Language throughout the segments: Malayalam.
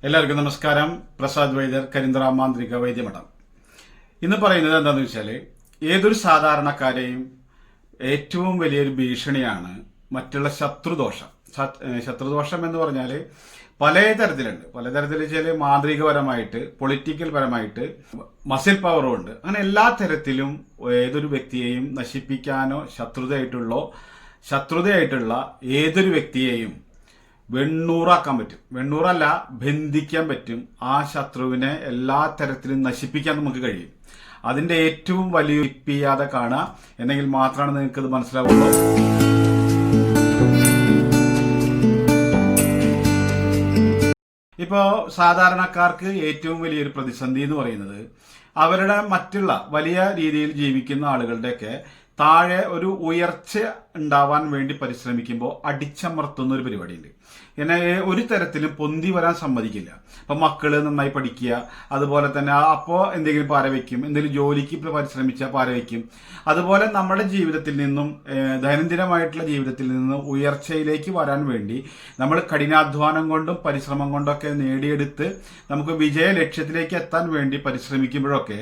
എല്ലാവർക്കും നമസ്കാരം. പ്രസാദ് വൈദ്യർ, കരിന്തറ മാന്ത്രിക വൈദ്യമഠം. ഇന്ന് പറയുന്നത് എന്താണെന്ന് വെച്ചാൽ, ഏതൊരു സാധാരണക്കാരെയും ഏറ്റവും വലിയൊരു ഭീഷണിയാണ് മറ്റുള്ള ശത്രുദോഷം. ശത്രുദോഷം എന്ന് പറഞ്ഞാൽ പലതരത്തിലുണ്ട്. പലതരത്തിൽ വെച്ചാൽ മാന്ത്രികപരമായിട്ട്, പൊളിറ്റിക്കൽ പരമായിട്ട്, മസിൽ പവറും ഉണ്ട്. അങ്ങനെ എല്ലാ തരത്തിലും ഏതൊരു വ്യക്തിയെയും നശിപ്പിക്കാനോ ശത്രുതയായിട്ടുള്ള ഏതൊരു വ്യക്തിയെയും വെണ്ണൂറാക്കാൻ പറ്റും. വെണ്ണൂറല്ല, ബന്ധിക്കാൻ പറ്റും. ആ ശത്രുവിനെ എല്ലാ തരത്തിലും നശിപ്പിക്കാൻ നമുക്ക് കഴിയും. അതിന്റെ ഏറ്റവും വലിയ ചെയ്യാതെ കാണുക എന്നെങ്കിൽ മാത്രമാണ് നിങ്ങൾക്ക് ഇത് മനസ്സിലാവുള്ളൂ. ഇപ്പോ സാധാരണക്കാർക്ക് ഏറ്റവും വലിയൊരു പ്രതിസന്ധി എന്ന് പറയുന്നത് അവരുടെ മറ്റുള്ള വലിയ രീതിയിൽ ജീവിക്കുന്ന ആളുകളുടെയൊക്കെ താഴെ ഒരു ഉയർച്ച ഉണ്ടാവാൻ വേണ്ടി പരിശ്രമിക്കുമ്പോൾ അടിച്ചമർത്തുന്ന ഒരു പരിപാടിയുണ്ട്. എന്നെ ഒരു തരത്തിലും പൊന്തി വരാൻ സമ്മതിക്കില്ല. അപ്പൊ മക്കള് നന്നായി പഠിക്കുക, അതുപോലെ തന്നെ അപ്പോൾ എന്തെങ്കിലും പാരവയ്ക്കും, എന്തെങ്കിലും ജോലിക്ക് പരിശ്രമിച്ചാൽ പാരവയ്ക്കും. അതുപോലെ നമ്മുടെ ജീവിതത്തിൽ നിന്നും, ദൈനംദിനമായിട്ടുള്ള ജീവിതത്തിൽ നിന്നും ഉയർച്ചയിലേക്ക് വരാൻ വേണ്ടി നമ്മൾ കഠിനാധ്വാനം കൊണ്ടും പരിശ്രമം കൊണ്ടൊക്കെ നേടിയെടുത്ത് നമുക്ക് വിജയ ലക്ഷ്യത്തിലേക്ക് എത്താൻ വേണ്ടി പരിശ്രമിക്കുമ്പോഴൊക്കെ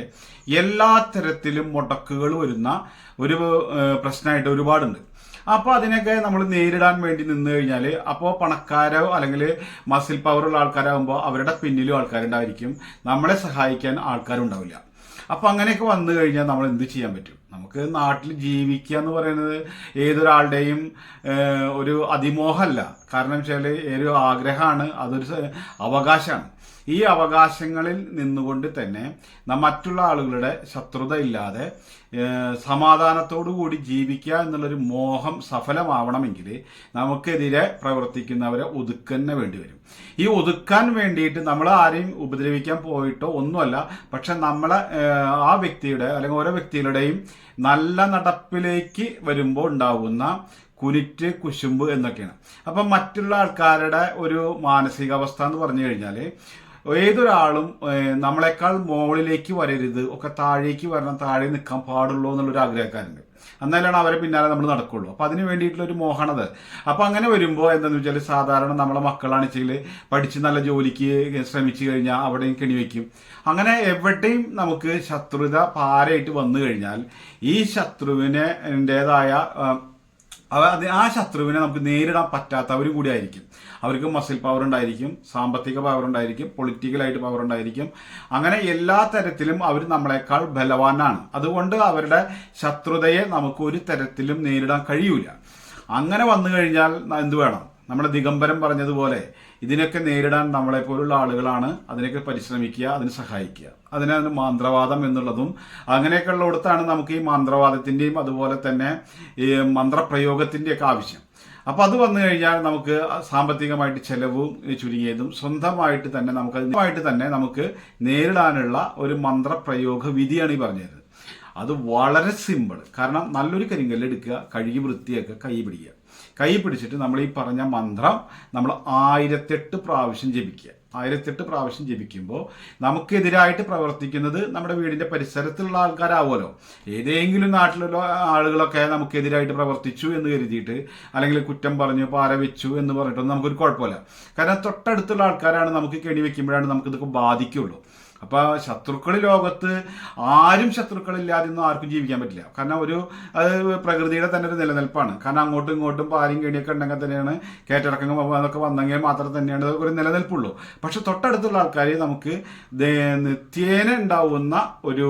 എല്ലാ തരത്തിലും മുടക്കുകൾ വരുന്ന ഒരു പ്രശ്നമായിട്ട് ഒരുപാടുണ്ട്. അപ്പോൾ അതിനൊക്കെ നമ്മൾ നേരിടാൻ വേണ്ടി നിന്ന് കഴിഞ്ഞാൽ, അപ്പോൾ പണക്കാരോ അല്ലെങ്കിൽ മസിൽ പവറുള്ള ആൾക്കാരാകുമ്പോൾ അവരുടെ പിന്നിലും ആൾക്കാരുണ്ടായിരിക്കും, നമ്മളെ സഹായിക്കാൻ ആൾക്കാരുണ്ടാവില്ല. അപ്പൊ അങ്ങനെയൊക്കെ വന്നു കഴിഞ്ഞാൽ നമ്മൾ എന്ത് ചെയ്യാൻ പറ്റും? നമുക്ക് നാട്ടിൽ ജീവിക്കുക എന്ന് പറയുന്നത് ഏതൊരാളുടെയും ഒരു അതിമോഹമല്ല. കാരണം വെച്ചാൽ ഒരു ആഗ്രഹമാണ്, അതൊരു അവകാശമാണ്. ഈ അവകാശങ്ങളിൽ നിന്നുകൊണ്ട് തന്നെ മറ്റുള്ള ആളുകളുടെ ശത്രുത ഇല്ലാതെ സമാധാനത്തോടു കൂടി ജീവിക്കുക എന്നുള്ളൊരു മോഹം സഫലമാവണമെങ്കിൽ നമുക്കെതിരെ പ്രവർത്തിക്കുന്നവരെ ഒതുക്കന്നെ വേണ്ടി വരും. ഈ ഒതുക്കാൻ വേണ്ടിയിട്ട് നമ്മൾ ആരെയും ഉപദ്രവിക്കാൻ പോയിട്ടോ ഒന്നുമല്ല, പക്ഷെ നമ്മളെ ആ വ്യക്തിയുടെ അല്ലെങ്കിൽ ഓരോ വ്യക്തികളുടെയും നല്ല നടപ്പിലേക്ക് വരുമ്പോൾ ഉണ്ടാകുന്ന കുനിറ്റ്, കുശുമ്പ് എന്നൊക്കെയാണ്. അപ്പം മറ്റുള്ള ആൾക്കാരുടെ ഒരു മാനസികാവസ്ഥ എന്ന് പറഞ്ഞു കഴിഞ്ഞാൽ, ഏതൊരാളും നമ്മളെക്കാൾ മുകളിലേക്ക് വരരുത്, ഒക്കെ താഴേക്ക് വരണം, താഴെ നിൽക്കാൻ പാടുള്ളൂ എന്നുള്ളൊരു ആഗ്രഹക്കാരുണ്ട്. എന്നാലാണ് അവരെ പിന്നാലെ നമ്മൾ നടക്കുള്ളൂ. അപ്പൊ അതിന് വേണ്ടിയിട്ടുള്ള ഒരു മോഹണത്. അപ്പൊ അങ്ങനെ വരുമ്പോൾ എന്താണെന്ന് വെച്ചാൽ, സാധാരണ നമ്മളെ മക്കളാണെന്നുവെച്ചാൽ പഠിച്ച് നല്ല ജോലിക്ക് ശ്രമിച്ചു കഴിഞ്ഞാൽ അവിടെയും കെണിവെക്കും. അങ്ങനെ എവിടെയും നമുക്ക് ശത്രുത പാരയായിട്ട് വന്നു കഴിഞ്ഞാൽ ഈ ശത്രുവിൻ്റെതായ ആ ശത്രുവിനെ നമുക്ക് നേരിടാൻ പറ്റാത്തവരും കൂടി ആയിരിക്കും. അവർക്ക് മസിൽ പവർ ഉണ്ടായിരിക്കും, സാമ്പത്തിക പവർ ഉണ്ടായിരിക്കും, പൊളിറ്റിക്കലായിട്ട് പവർ ഉണ്ടായിരിക്കും. അങ്ങനെ എല്ലാ തരത്തിലും അവർ നമ്മളെക്കാൾ ബലവാനാണ്. അതുകൊണ്ട് അവരുടെ ശത്രുതയെ നമുക്ക് ഒരു തരത്തിലും നേരിടാൻ കഴിയൂല. അങ്ങനെ വന്നു കഴിഞ്ഞാൽ എന്ത് വേണം? നമ്മുടെ ദിഗംബരം പറഞ്ഞതുപോലെ ഇതിനൊക്കെ നേരിടാൻ നമ്മളെപ്പോലുള്ള ആളുകളാണ് അതിനൊക്കെ പരിശ്രമിക്കുക, അതിന് സഹായിക്കുക. അതിനാണ് മന്ത്രവാദം എന്നുള്ളതും. അങ്ങനെയൊക്കെ ഉള്ളിടത്താണ് നമുക്ക് ഈ മന്ത്രവാദത്തിന്റെയും അതുപോലെ തന്നെ ഈ മന്ത്രപ്രയോഗത്തിന്റെയൊക്കെ ആവശ്യം. അപ്പൊ അത് വന്നു കഴിഞ്ഞാൽ നമുക്ക് സാമ്പത്തികമായിട്ട് ചെലവും ചുരുങ്ങിയതും സ്വന്തമായിട്ട് തന്നെ നമുക്ക് നേരിടാനുള്ള ഒരു മന്ത്രപ്രയോഗ വിധിയാണ് ഈ പറഞ്ഞത്. അത് വളരെ സിമ്പിൾ. കാരണം നല്ലൊരു കരിങ്കല്ല് എടുക്കുക, കഴുകി വൃത്തിയാക്കുക, കൈ പിടിച്ചിട്ട് നമ്മൾ ഈ പറഞ്ഞ മന്ത്രം നമ്മൾ 1008 പ്രാവശ്യം ജപിക്കുക. 1008 പ്രാവശ്യം ജപിക്കുമ്പോൾ നമുക്കെതിരായിട്ട് പ്രവർത്തിക്കുന്നത് നമ്മുടെ വീടിന്റെ പരിസരത്തുള്ള ആൾക്കാരാവുമല്ലോ. ഏതെങ്കിലും നാട്ടിലുള്ള ആളുകളൊക്കെ നമുക്കെതിരായിട്ട് പ്രവർത്തിച്ചു എന്ന് കരുതിയിട്ട്, അല്ലെങ്കിൽ കുറ്റം പറഞ്ഞു, പാര വെച്ചു എന്ന് പറഞ്ഞിട്ടൊന്നും നമുക്കൊരു കുഴപ്പമില്ല. കാരണം തൊട്ടടുത്തുള്ള ആൾക്കാരാണ് നമുക്ക് കെണി വെക്കുമ്പോഴാണ് നമുക്കിതൊക്കെ ബാധിക്കുള്ളൂ. അപ്പൊ ശത്രുക്കൾ ലോകത്ത് ആരും ശത്രുക്കളില്ലാതെയൊന്നും ആർക്കും ജീവിക്കാൻ പറ്റില്ല. കാരണം അത് പ്രകൃതിയുടെ തന്നെ ഒരു നിലനിൽപ്പാണ്. കാരണം അങ്ങോട്ടും ഇങ്ങോട്ടും പാലും കെണിയൊക്കെ ഉണ്ടെങ്കിൽ തന്നെയാണ് കയറ്റിറക്കങ്ങൾ അതൊക്കെ വന്നെങ്കിൽ മാത്രം തന്നെയാണ് ഒരു നിലനിൽപ്പുള്ളൂ. പക്ഷെ തൊട്ടടുത്തുള്ള ആൾക്കാരെ നമുക്ക് നിത്യേന ഉണ്ടാവുന്ന ഒരു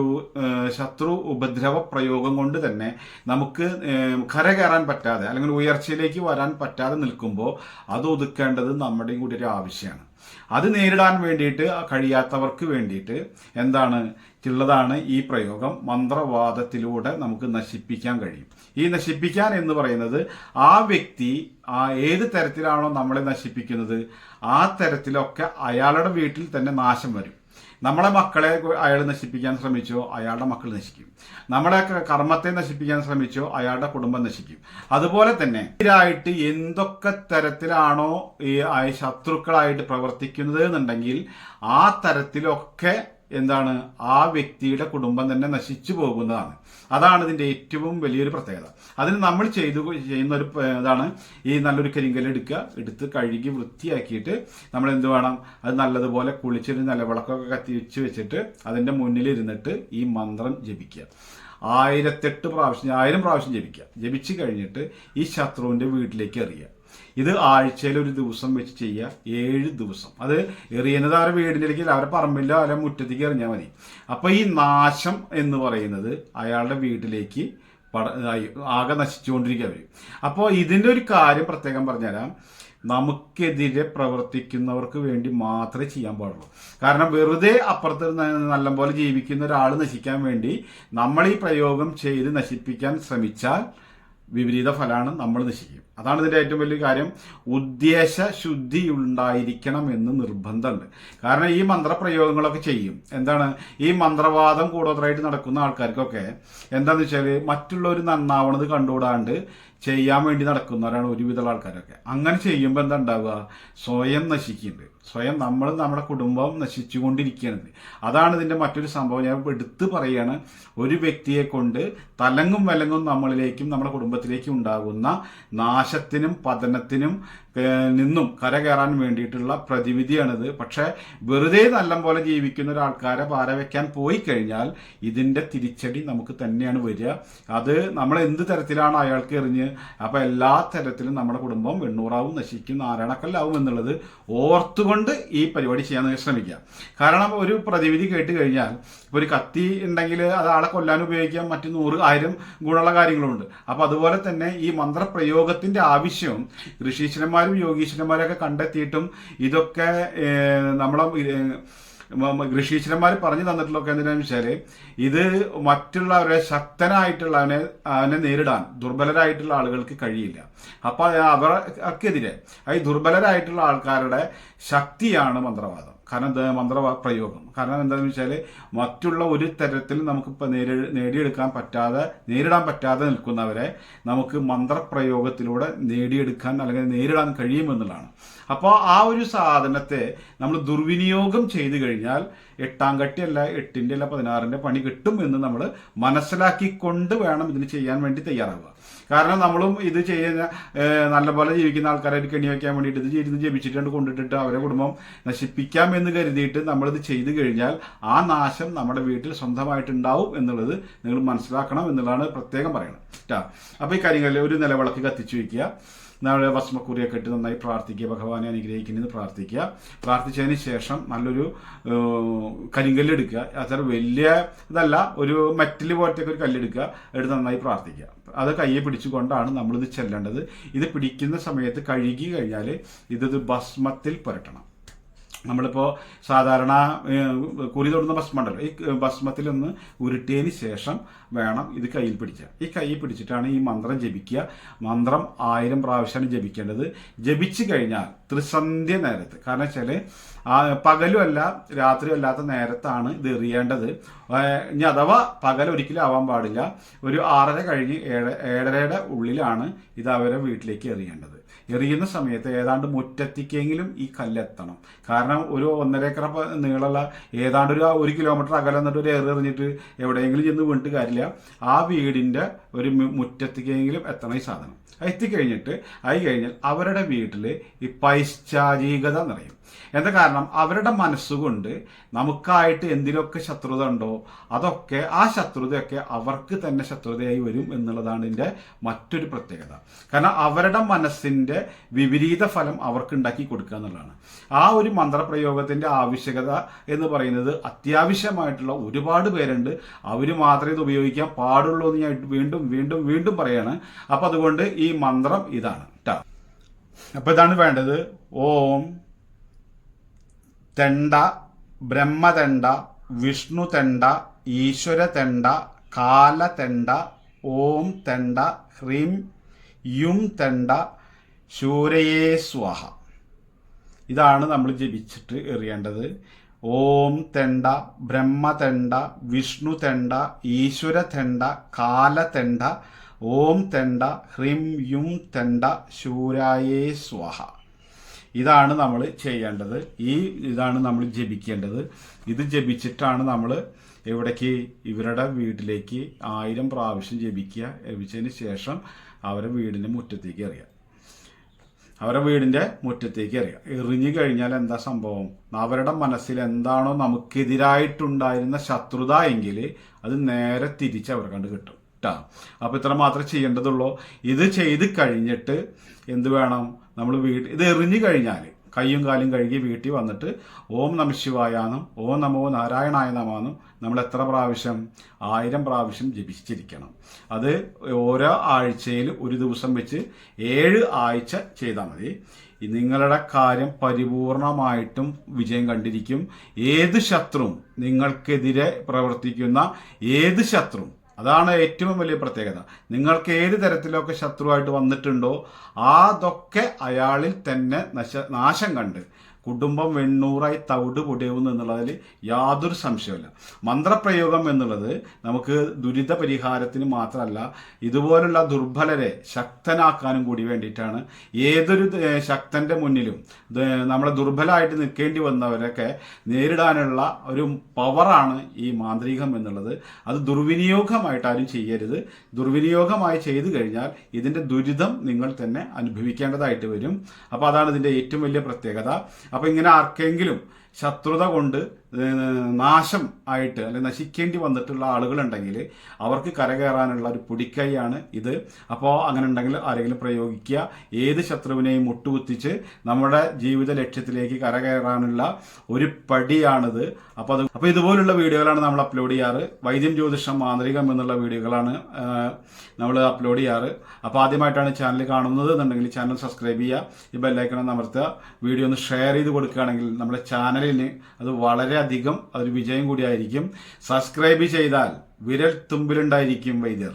ശത്രു ഉപദ്രവ പ്രയോഗം കൊണ്ട് തന്നെ നമുക്ക് കരകയറാൻ പറ്റാതെ അല്ലെങ്കിൽ ഉയർച്ചയിലേക്ക് വരാൻ പറ്റാതെ നിൽക്കുമ്പോൾ അത് ഒതുക്കേണ്ടത് നമ്മുടെയും കൂടി ഒരു ആവശ്യമാണ്. അത് നേരിടാൻ വേണ്ടിയിട്ട് കഴിയാത്തവർക്ക് വേണ്ടിയിട്ട് ഉള്ളതാണ് ഈ പ്രയോഗം. മന്ത്രവാദത്തിലൂടെ നമുക്ക് നശിപ്പിക്കാൻ കഴിയും. ഈ നശിപ്പിക്കാൻ എന്ന് പറയുന്നത് ആ വ്യക്തി ഏത് തരത്തിലാണോ നമ്മളെ നശിപ്പിക്കുന്നത് ആ തരത്തിലൊക്കെ അയാളുടെ വീട്ടിൽ തന്നെ നാശം വരും. നമ്മളെ മക്കളെ അയാൾ നശിപ്പിക്കാൻ ശ്രമിച്ചോ അയാളുടെ മക്കൾ നശിക്കും. നമ്മളെ കർമ്മത്തെ നശിപ്പിക്കാൻ ശ്രമിച്ചോ അയാളുടെ കുടുംബം നശിക്കും. അതുപോലെ തന്നെ ഇതിനായിട്ട് എന്തൊക്കെ തരത്തിലാണോ ഈ ശത്രുക്കളായിട്ട് പ്രവർത്തിക്കുന്നത് എന്നുണ്ടെങ്കിൽ ആ തരത്തിലൊക്കെ എന്താണ്, ആ വ്യക്തിയുടെ കുടുംബം തന്നെ നശിച്ചു പോകുന്നതാണ്. അതാണ് ഇതിന്റെ ഏറ്റവും വലിയൊരു പ്രത്യേകത. അതിന് നമ്മൾ ചെയ്യുന്ന ഒരു ഇതാണ്, ഈ നല്ലൊരു കരിങ്കല്ല് എടുത്ത് കഴുകി വൃത്തിയാക്കിയിട്ട് നമ്മൾ എന്ത് വേണം, അത് നല്ലതുപോലെ കുളിച്ചിട്ട് നിലവിളക്കൊക്കെ കത്തിച്ച് വെച്ചിട്ട് അതിന്റെ മുന്നിൽ ഇരുന്നിട്ട് ഈ മന്ത്രം ജപിക്കുക. 1008 പ്രാവശ്യം 1000 പ്രാവശ്യം ജപിക്കുക. ജപിച്ചു കഴിഞ്ഞിട്ട് ഈ ശത്രുവിന്റെ വീട്ടിലേക്ക് എറിയുക. ഇത് ആഴ്ചയിൽ ഒരു ദിവസം വെച്ച് ചെയ്യുക, 7 ദിവസം. അത് എറിയുന്നത് അവരുടെ വീടിലേക്ക്, അവരുടെ പറമ്പിലോ അവരുടെ മുറ്റത്തേക്ക് എറിഞ്ഞാൽ മതി. അപ്പൊ ഈ നാശം എന്ന് പറയുന്നത് അയാളുടെ വീട്ടിലേക്ക് ആകെ നശിച്ചുകൊണ്ടിരിക്കുക അവര്. അപ്പോൾ ഇതിന്റെ ഒരു കാര്യം പ്രത്യേകം പറഞ്ഞുതരാം. നമുക്കെതിരെ പ്രവർത്തിക്കുന്നവർക്ക് വേണ്ടി മാത്രമേ ചെയ്യാൻ പാടുള്ളൂ. കാരണം വെറുതെ അപ്പുറത്ത് നല്ലപോലെ ജീവിക്കുന്ന ഒരാൾ നശിക്കാൻ വേണ്ടി നമ്മൾ ഈ പ്രയോഗം ചെയ്ത് നശിപ്പിക്കാൻ ശ്രമിച്ചാൽ വിപരീത ഫലമാണ്, നമ്മൾ നശിക്കും. അതാണ് ഇതിന്റെ ഏറ്റവും വലിയ കാര്യം. ഉദ്ദേശ ശുദ്ധി ഉണ്ടായിരിക്കണം എന്ന് നിർബന്ധമുണ്ട്. കാരണം ഈ മന്ത്രപ്രയോഗങ്ങളൊക്കെ ചെയ്യും, എന്താണ്, ഈ മന്ത്രവാദം കൂടുതലായിട്ട് നടക്കുന്ന ആൾക്കാർക്കൊക്കെ എന്താന്ന് വെച്ചാല് മറ്റുള്ളവർ നന്നാവണത് കണ്ടുകൂടാണ്ട് ചെയ്യാൻ വേണ്ടി നടക്കുന്നവരാണ് ഒരുവിധ ആൾക്കാരൊക്കെ. അങ്ങനെ ചെയ്യുമ്പോൾ എന്താ ഉണ്ടാവുക, സ്വയം നശിക്കുന്നുണ്ട്. സ്വയം നമ്മുടെ കുടുംബം നശിച്ചുകൊണ്ടിരിക്കുകയാണ്. അതാണ് ഇതിന്റെ മറ്റൊരു സംഭവം. ഞാൻ എടുത്തു പറയുകയാണ്, ഒരു വ്യക്തിയെ കൊണ്ട് തലങ്ങും വിലങ്ങും നമ്മളിലേക്കും നമ്മുടെ കുടുംബത്തിലേക്കും ഉണ്ടാകുന്ന നാശത്തിനും പതനത്തിനും നിന്നും കരകയറാൻ വേണ്ടിയിട്ടുള്ള പ്രതിവിധിയാണിത്. പക്ഷെ വെറുതെ നല്ലപോലെ ജീവിക്കുന്ന ഒരാൾക്കാരെ പാര വെക്കാൻ പോയി കഴിഞ്ഞാൽ ഇതിന്റെ തിരിച്ചടി നമുക്ക് തന്നെയാണ് വരിക. അത് നമ്മൾ എന്ത് തരത്തിലാണ് അയാൾക്ക് എറിഞ്ഞ്, അപ്പൊ എല്ലാ തരത്തിലും നമ്മുടെ കുടുംബം വെണ്ണൂറാവും, നശിക്കും, നാരായണക്കല്ലാവും എന്നുള്ളത് ഓർത്തുകൊണ്ട് ഈ പരിപാടി ചെയ്യാൻ ശ്രമിക്കുക. കാരണം ഒരു പ്രതിവിധി കേട്ട് കഴിഞ്ഞാൽ, ഇപ്പൊ ഒരു കത്തി ഉണ്ടെങ്കിൽ അത് ആളെ കൊല്ലാൻ ഉപയോഗിക്കാം, മറ്റു 100, 1000 ഗുണമുള്ള കാര്യങ്ങളുണ്ട്. അപ്പൊ അതുപോലെ തന്നെ ഈ മന്ത്രപ്രയോഗത്തിന്റെ ആവശ്യം ഋഷീശ്വരന്മാരും യോഗീശ്വരന്മാരൊക്കെ കണ്ടെത്തിയിട്ടും ഇതൊക്കെ നമ്മളെ ഋഷീശ്വരന്മാർ പറഞ്ഞു തന്നിട്ടുള്ളതൊക്കെ എന്തിനാന്ന് വെച്ചാല്, ഇത് മറ്റുള്ളവരെ അവനെ നേരിടാൻ ദുർബലരായിട്ടുള്ള ആളുകൾക്ക് കഴിയില്ല. അപ്പൊ അവർക്കെതിരെ ഈ ദുർബലരായിട്ടുള്ള ആൾക്കാരുടെ ശക്തിയാണ് മന്ത്രവാദം. കാരണം മന്ത്രപ്രയോഗം. കാരണം എന്താണെന്ന് വെച്ചാൽ മറ്റുള്ള ഒരു തരത്തിലും നമുക്കിപ്പോൾ നേടിയെടുക്കാൻ പറ്റാതെ, നേരിടാൻ പറ്റാതെ നിൽക്കുന്നവരെ നമുക്ക് മന്ത്രപ്രയോഗത്തിലൂടെ നേടിയെടുക്കാൻ അല്ലെങ്കിൽ നേരിടാൻ കഴിയുമെന്നുള്ളതാണ്. അപ്പോൾ ആ ഒരു സാധനത്തെ നമ്മൾ ദുർവിനിയോഗം ചെയ്തു കഴിഞ്ഞാൽ 8-ാം കട്ടിയല്ല 8-ന്റെ അല്ല 16-ന്റെ പണി കിട്ടും എന്ന് നമ്മൾ മനസ്സിലാക്കിക്കൊണ്ട് വേണം ഇതിന് ചെയ്യാൻ വേണ്ടി തയ്യാറാവുക. കാരണം നമ്മളും ഇത് ചെയ്യുന്ന നല്ലപോലെ ജീവിക്കുന്ന ആൾക്കാരെ കെണി വയ്ക്കാൻ വേണ്ടിയിട്ട് ഇത് ചെയ്ത് ജപിച്ചിട്ടുണ്ട് കൊണ്ടിട്ടിട്ട് അവരെ കുടുംബം നശിപ്പിക്കാം എന്ന് കരുതിയിട്ട് നമ്മളിത് ചെയ്തു കഴിഞ്ഞാൽ ആ നാശം നമ്മുടെ വീട്ടിൽ സ്വന്തമായിട്ടുണ്ടാവും എന്നുള്ളത് നിങ്ങൾ മനസ്സിലാക്കണം എന്നുള്ളതാണ് പ്രത്യേകം പറയുന്നത് കേട്ടോ. അപ്പോൾ ഈ കാര്യങ്ങളിൽ ഒരു നിലവിളക്ക് കത്തിച്ചു വയ്ക്കുക, നാളെ ഭസ്മക്കുറിയൊക്കെ ഇട്ട് നന്നായി പ്രാർത്ഥിക്കുക, ഭഗവാനെ അനുഗ്രഹിക്കുന്നത് പ്രാർത്ഥിക്കുക. പ്രാർത്ഥിച്ചതിന് ശേഷം നല്ലൊരു കരിങ്കല്ല് എടുക്കുക. അത്ര വലിയ ഇതല്ല, ഒരു മെറ്റൽ പോലത്തെ ഒരു കല്ലെടുക്കുക, എടുത്ത് നന്നായി പ്രാർത്ഥിക്കുക. അത് കയ്യെ പിടിച്ചുകൊണ്ടാണ് നമ്മളിത് ചെല്ലേണ്ടത്. ഇത് പിടിക്കുന്ന സമയത്ത് കഴുകി കഴിഞ്ഞാൽ ഇത് ഭസ്മത്തിൽ പുരട്ടണം. നമ്മളിപ്പോൾ സാധാരണ കുറി തൊടുന്ന ഭസ്മം ഉണ്ടല്ലോ, ഈ ഭസ്മത്തിലൊന്ന് ഉരുട്ടിയതിന് ശേഷം വേണം ഇത് കയ്യിൽ പിടിക്കുക. ഈ കയ്യിൽ പിടിച്ചിട്ടാണ് ഈ മന്ത്രം ജപിക്കുക. മന്ത്രം 1000 പ്രാവശ്യമാണ് ജപിക്കേണ്ടത്. ജപിച്ചു കഴിഞ്ഞാൽ ത്രിസന്ധ്യ നേരത്ത്, കാരണം വെച്ചാൽ പകലും അല്ല രാത്രിയും അല്ലാത്ത നേരത്താണ് ഇത് എറിയേണ്ടത്. ഇനി അഥവാ പകൽ ഒരിക്കലും ആവാൻ പാടില്ല. ഒരു 6:30 കഴിഞ്ഞ് 7:30യുടെ ഉള്ളിലാണ് ഇത് അവരെ വീട്ടിലേക്ക് എറിയേണ്ടത്. എറിയുന്ന സമയത്ത് ഏതാണ്ട് മുറ്റത്തേക്കെങ്കിലും ഈ കല്ലെത്തണം. കാരണം ഒരു 1.5 ഏക്കർ നീളമുള്ള ഏതാണ്ട് ഒരു 1 കിലോമീറ്റർ അകലെ എന്നിട്ട് ഒരു എറിഞ്ഞിട്ട് എവിടെയെങ്കിലും ചെന്ന് വീണിട്ട് കാര്യമില്ല. ആ വീടിന്റെ ഒരു മുറ്റത്തേക്കെങ്കിലും എത്തണം ഈ സാധനം. എത്തിക്കഴിഞ്ഞിട്ട് ആയി കഴിഞ്ഞാൽ അവരുടെ വീട്ടിൽ ഈ പൈശാചികത നിറയും. എന്താ കാരണം, അവരുടെ മനസ്സുകൊണ്ട് നമുക്കായിട്ട് എന്തിനൊക്കെ ശത്രുത ഉണ്ടോ അതൊക്കെ, ആ ശത്രുതയൊക്കെ അവർക്ക് തന്നെ ശത്രുതയായി വരും എന്നുള്ളതാണ് ഇതിന്റെ മറ്റൊരു പ്രത്യേകത. കാരണം അവരുടെ മനസ്സിന്റെ വിപരീത ഫലം അവർക്ക് ഉണ്ടാക്കി കൊടുക്കുക എന്നുള്ളതാണ്. ആ ഒരു മന്ത്രപ്രയോഗത്തിന്റെ ആവശ്യകത എന്ന് പറയുന്നത് അത്യാവശ്യമായിട്ടുള്ള ഒരുപാട് പേരുണ്ട്. അവർ മാത്രമേ ഇത് ഉപയോഗിക്കാൻ പാടുള്ളൂ എന്ന് ഞാൻ വീണ്ടും വീണ്ടും വീണ്ടും പറയാണ്. അപ്പൊ അതുകൊണ്ട് ഈ മന്ത്രം ഇതാണ് ട്ടാ. അപ്പൊ ഇതാണ് വേണ്ടത്. ഓം തെണ്ട, ബ്രഹ്മതെണ്ട, വിഷ്ണു തെണ്ട, ഈശ്വര തെണ്ട, കാല തെണ്ട, ഓം തെണ്ട, ഹ്രീം യും തെണ്ട, ശൂരയേ സ്വാഹ. ഇതാണ് നമ്മൾ ജപിച്ചിട്ട് എറിയേണ്ടത്. ഓം തെണ്ട, ബ്രഹ്മതെണ്ട, വിഷ്ണു തെണ്ട, ഈശ്വര തെണ്ട, കാല തെണ്ട, ഓം തെണ്ട, ഹ്രീം യും തെണ്ട, ശൂരായേ സ്വാഹ. ഇതാണ് നമ്മൾ ചെയ്യേണ്ടത്. ഇതാണ് നമ്മൾ ജപിക്കേണ്ടത്. ഇത് ജപിച്ചിട്ടാണ് നമ്മൾ എവിടേക്ക് ഇവരുടെ വീട്ടിലേക്ക് 1000 പ്രാവശ്യം ജപിച്ചതിന് ശേഷം അവരുടെ വീടിൻ്റെ മുറ്റത്തേക്ക് എറിയുക. അവരുടെ വീടിൻ്റെ മുറ്റത്തേക്ക് എറിഞ്ഞു കഴിഞ്ഞാൽ എന്താ സംഭവം? അവരുടെ മനസ്സിൽ എന്താണോ നമുക്കെതിരായിട്ടുണ്ടായിരുന്ന ശത്രുത എങ്കിൽ അത് നേരെ തിരിച്ച് അവർ കണ്ട് കിട്ടും കേട്ടോ. അപ്പോൾ ഇത്ര മാത്രമേ ചെയ്യേണ്ടതുള്ളൂ. ഇത് ചെയ്ത് കഴിഞ്ഞിട്ട് എന്ത് വേണം? നമ്മൾ ഇത് എറിഞ്ഞു കഴിഞ്ഞാൽ കയ്യും കാലും കഴുകി വീട്ടിൽ വന്നിട്ട് ഓം നമ ശിവായാന്നും ഓം നമോ നാരായണായ നമാന്നും നമ്മൾ എത്ര പ്രാവശ്യം? 1000 പ്രാവശ്യം ജപിച്ചിരിക്കണം. അത് ഓരോ ആഴ്ചയിൽ ഒരു ദിവസം വെച്ച് 7 ആഴ്ച ചെയ്താൽ മതി. നിങ്ങളുടെ കാര്യം പരിപൂർണമായിട്ടും വിജയം കണ്ടിരിക്കും. ഏത് ശത്രുവും, നിങ്ങൾക്കെതിരെ പ്രവർത്തിക്കുന്ന ഏത് ശത്രുവും, അതാണ് ഏറ്റവും വലിയ പ്രത്യേകത. നിങ്ങൾക്ക് ഏത് തരത്തിലൊക്കെ ശത്രുവായിട്ട് വന്നിട്ടുണ്ടോ അതൊക്കെ അയാളിൽ തന്നെ നാശം കണ്ട് കുടുംബം വെണ്ണൂറായി തവിട് പൊടിയും എന്നുള്ളതിൽ യാതൊരു സംശയമില്ല. മന്ത്രപ്രയോഗം എന്നുള്ളത് നമുക്ക് ദുരിത പരിഹാരത്തിന് മാത്രമല്ല, ഇതുപോലുള്ള ദുർബലരെ ശക്തനാക്കാനും കൂടി വേണ്ടിയിട്ടാണ്. ഏതൊരു ശക്തന്റെ മുന്നിലും നമ്മളെ ദുർബലമായിട്ട് നിൽക്കേണ്ടി വന്നവരൊക്കെ നേരിടാനുള്ള ഒരു പവറാണ് ഈ മാന്ത്രികം എന്നുള്ളത്. അത് ദുർവിനിയോഗമായിട്ട് ആരും ചെയ്യരുത്. ദുർവിനിയോഗമായി ചെയ്തു കഴിഞ്ഞാൽ ഇതിന്റെ ദുരിതം നിങ്ങൾ തന്നെ അനുഭവിക്കേണ്ടതായിട്ട് വരും. അപ്പോൾ അതാണ് ഇതിന്റെ ഏറ്റവും വലിയ പ്രത്യേകത. അപ്പൊ ഇങ്ങനെ ആർക്കെങ്കിലും ശത്രുത കൊണ്ട് നാശം ആയിട്ട് അല്ലെങ്കിൽ നശിക്കേണ്ടി വന്നിട്ടുള്ള ആളുകളുണ്ടെങ്കിൽ അവർക്ക് കരകയറാനുള്ള ഒരു പൊടിക്കൈയാണ് ഇത്. അപ്പോൾ അങ്ങനെ ഉണ്ടെങ്കിൽ ആരെങ്കിലും പ്രയോഗിക്കുക. ഏത് ശത്രുവിനെയും മുട്ടുകുത്തിച്ച് നമ്മുടെ ജീവിത ലക്ഷ്യത്തിലേക്ക് കരകയറാനുള്ള ഒരു പടിയാണിത്. അപ്പോൾ ഇതുപോലുള്ള വീഡിയോകളാണ് നമ്മൾ അപ്ലോഡ് ചെയ്യാറ്. വൈദ്യം, ജ്യോതിഷം, മാന്ത്രികം എന്നുള്ള വീഡിയോകളാണ് നമ്മൾ അപ്ലോഡ് ചെയ്യാറ്. അപ്പോൾ ആദ്യമായിട്ടാണ് ചാനൽ കാണുന്നത് എന്നുണ്ടെങ്കിൽ ചാനൽ സബ്സ്ക്രൈബ് ചെയ്യുക, ഈ ബെല്ലൈക്കൺ അമർത്തുക, വീഡിയോ ഒന്ന് ഷെയർ ചെയ്ത് കൊടുക്കുകയാണെങ്കിൽ നമ്മുടെ ചാനലിന് അത് വളരെയധികം അതൊരു വിജയം കൂടിയായിരിക്കും. സബ്സ്ക്രൈബ് ചെയ്താൽ വിരൽ തുമ്പിലുണ്ടായിരിക്കും വൈദ്യർ.